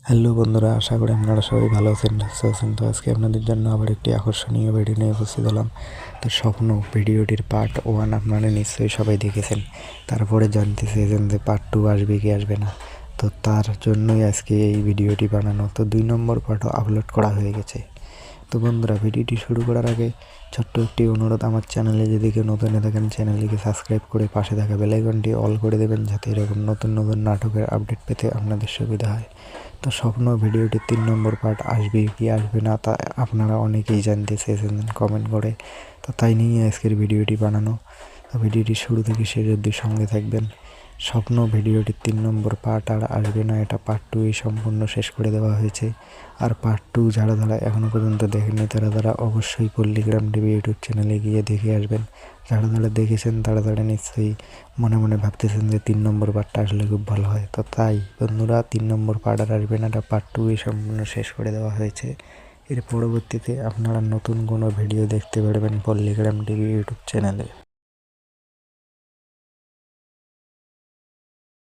Hello বন্ধুরা, আশা করি আপনারা সবাই ভালো আছেন, সুস্থ আছেন। তো আজকে আপনাদের জন্য আবার একটি আকর্ষণীয় ভিডিও নিয়ে উপস্থিত হলাম। তো স্বপ্ন ভিডিওটির পার্ট 1 আপনারা নিশ্চয়ই সবাই দেখেছেন। তারপরে জানতে চেয়েছেন যে পার্ট 2 আসবে কি আসবে না। তো তার জন্যই আজকে এই ভিডিওটি বানানো। তো 2 নম্বর পার্টও আপলোড করা হয়ে গেছে। তো বন্ধুরা, ভিডিওটি শুরু করার আগে ছোট্ট একটি অনুরোধ, আমার চ্যানেলে যদি কেউ নতুন হয়ে থাকেন চ্যানেলটিকে সাবস্ক্রাইব করে পাশে থাকা বেল আইকনটি অল করে দেবেন, যাতে এরকম নতুন নতুন নাটকের আপডেট পেতে আপনাদের সুবিধা হয়। তো স্বপ্ন ভিডিওটির 3 নম্বর পার্ট আসবে কি আসবে না তা আপনারা অনেকেই জানতে চেয়েছেন কমেন্ট করে। তো তাই নিয়ে আজকের ভিডিওটি বানানো। তো ভিডিওটি শুরু থেকে শেষ অবধি সঙ্গে থাকবেন। স্বপ্ন ভিডিওটির 3 নম্বর পার্ট আর আসবে না, এটা পার্ট 2 সম্পূর্ণ শেষ করে দেওয়া হয়েছে। আর পার্ট 2 যারা এখনও পর্যন্ত দেখেননি তারা অবশ্যই পল্লীগ্রাম টিভি ইউটিউব চ্যানেলে গিয়ে দেখে আসবেন। যারা দেখেছেন তারা নিশ্চয়ই মনে মনে ভাবতেছেন যে 3 নম্বর পার্টটা আসলে খুব ভালো হয়। তো তাই বন্ধুরা, 3 নম্বর পার্ট আর আসবে না, এটা পার্ট 2 সম্পূর্ণ শেষ করে দেওয়া হয়েছে। এর পরবর্তীতে আপনারা নতুন কোনো ভিডিও দেখতে পারবেন পল্লীগ্রাম টিভি ইউটিউব চ্যানেলে।